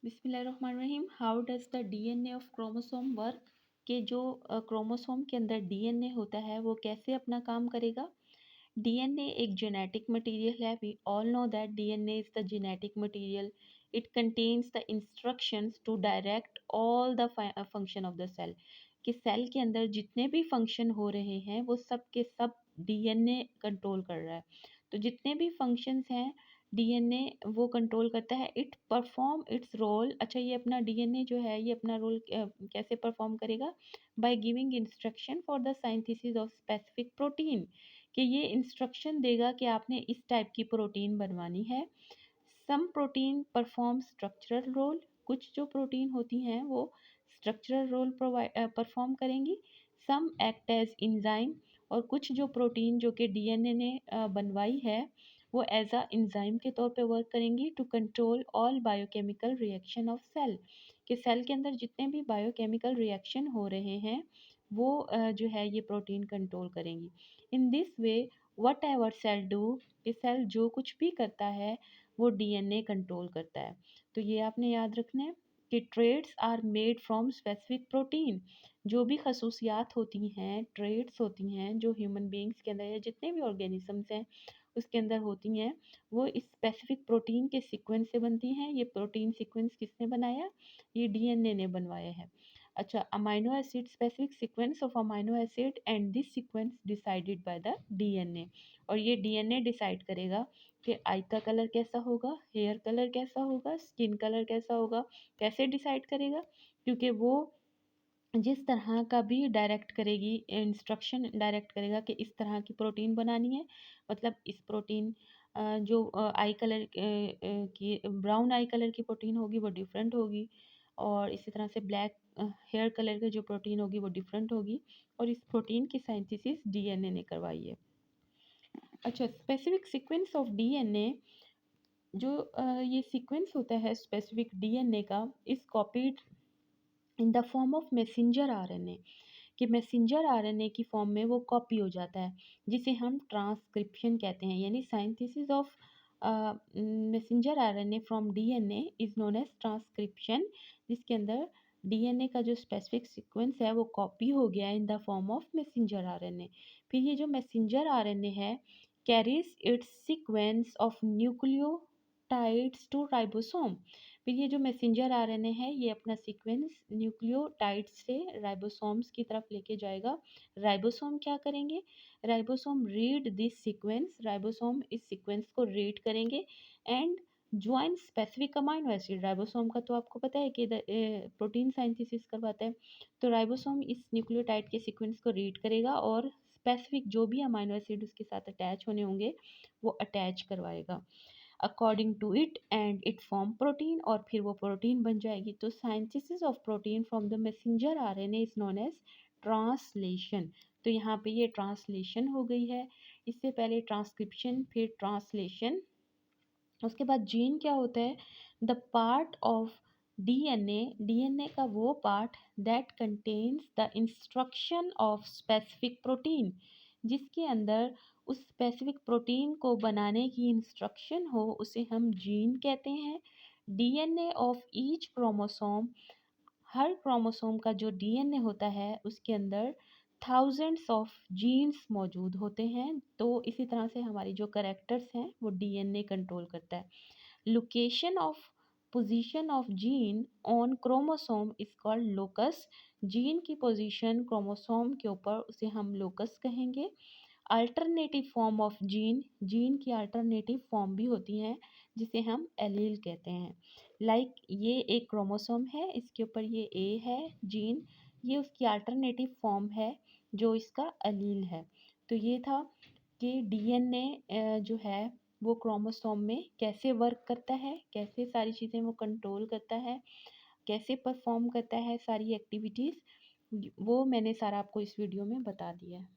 बिस्मिल्लाहिर्रहमानिर्रहीम। How does the DNA of chromosome work, के जो क्रोमोसोम के अंदर डीएनए होता है वो कैसे अपना काम करेगा। डीएनए एक जेनेटिक मटेरियल है। We all know that DNA is the genetic material. It contains the instructions to direct all the function of the cell. कि सेल के अंदर जितने भी फंक्शन हो रहे हैं वो सब के सब डीएनए कंट्रोल कर रहा है। तो जितने भी फंक्शंस हैं डीएनए वो कंट्रोल करता है। It perform its role. अच्छा, ये अपना डीएनए जो है ये अपना रोल कैसे परफॉर्म करेगा? By giving instruction for the synthesis of specific protein. कि ये इंस्ट्रक्शन देगा कि आपने इस टाइप की प्रोटीन बनवानी है। Some protein perform structural role. कुछ जो प्रोटीन होती हैं वो स्ट्रक्चरल रोल परफॉर्म करेंगी। सम एक्ट एज इंजाइम। और कुछ जो प्रोटीन जो कि डीएनए ने बनवाई है वो एज अ इंजाइम के तौर पे वर्क करेंगी to control all biochemical reaction of cell. कि सेल के अंदर जितने भी बायोकेमिकल रिएक्शन हो रहे हैं वो जो है ये प्रोटीन कंट्रोल करेंगी। In this way whatever cell do, कि सेल जो कुछ भी करता है वो डीएनए कंट्रोल करता है। तो ये आपने याद रखना है कि traits are made from specific protein. जो भी खसूसियात होती हैं, ट्रेड्स होती हैं जो ह्यूमन बींग्स के अंदर या जितने भी ऑर्गेनिजम्स हैं उसके अंदर होती हैं वो इस स्पेसिफिक प्रोटीन के सीक्वेंस से बनती हैं। ये प्रोटीन सीक्वेंस किसने बनाया? ये डीएनए ने बनवाया है। अच्छा, amino acid, specific sequence of amino acid and this sequence decided by the DNA. और ये डीएनए डिसाइड करेगा कि आई का कलर कैसा होगा, हेयर कलर कैसा होगा, स्किन कलर कैसा होगा। कैसे डिसाइड करेगा? क्योंकि वो जिस तरह का भी डायरेक्ट करेगी, इंस्ट्रक्शन डायरेक्ट करेगा कि इस तरह की प्रोटीन बनानी है। मतलब इस प्रोटीन जो आई कलर की ब्राउन आई कलर की प्रोटीन होगी वो डिफरेंट होगी। और इसी तरह से ब्लैक हेयर कलर की जो प्रोटीन होगी वो डिफरेंट होगी। और इस प्रोटीन की साइंथिसिस डीएनए ने करवाई है। अच्छा, स्पेसिफिक सीक्वेंस ऑफ डीएनए, जो ये सीक्वेंस होता है स्पेसिफिक डीएनए का, is copied in the form of messenger RNA. कि मैसेंजर आरएनए की फॉर्म में वो कॉपी हो जाता है जिसे हम ट्रांसक्रिप्शन कहते हैं। यानी synthesis of messenger RNA from DNA is known as transcription. जिसके अंदर डीएनए का जो स्पेसिफिक सीक्वेंस है वो कॉपी हो गया in the form of messenger RNA. फिर ये जो मैसेंजर आरएनए है carries its sequence of nucleotides to ribosome. फिर ये जो मैसेंजर आरएनए है ये अपना सीक्वेंस न्यूक्लियोटाइड्स से राइबोसोम्स की तरफ लेके जाएगा। राइबोसोम क्या करेंगे? Ribosome read this sequence. Ribosome इस सीक्वेंस को रीड करेंगे and join specific amino acid. Ribosome का तो आपको पता है कि प्रोटीन साइंथिसिस करवाता है। तो राइबोसोम इस न्यूक्लियोटाइड के सीक्वेंस को रीड करेगा और स्पेसिफिक जो भी अमाइनो एसिड उसके साथ अटैच होने होंगे वो अटैच करवाएगा according to it and it form protein. और फिर वो प्रोटीन बन जाएगी। तो synthesis of protein from the messenger RNA is known as translation. तो यहाँ पे ये ट्रांसलेशन हो गई है। इससे पहले ट्रांसक्रिप्शन, फिर ट्रांसलेशन। उसके बाद जीन क्या होता है? The part of DNA, DNA का वो part that contains the instruction of specific protein, जिसके अंदर उस स्पेसिफिक प्रोटीन को बनाने की इंस्ट्रक्शन हो उसे हम जीन कहते हैं। DNA of each chromosome, her chromosome का जो डीएनए होता है उसके अंदर थाउजेंड्स ऑफ जीन्स मौजूद होते हैं। तो इसी तरह से हमारी जो करेक्टर्स हैं वो डीएनए कंट्रोल करता है। Location of position of gene on chromosome is called locus. Gene की पोजीशन क्रोमोसोम के ऊपर उसे हम लोकस कहेंगे। Alternative form of gene, gene की अल्टरनेटिव फॉर्म भी होती हैं जिसे हम एलील कहते हैं। लाइक ये एक क्रोमोसोम है, इसके ऊपर ये ए है जीन, ये उसकी अल्टरनेटिव फॉर्म है जो इसका एलील है। तो ये था कि डीएनए जो है वो क्रोमोसोम में कैसे वर्क करता है, कैसे सारी चीज़ें वो कंट्रोल करता है, कैसे परफॉर्म करता है सारी एक्टिविटीज़, वो मैंने सारा आपको इस वीडियो में बता दिया है।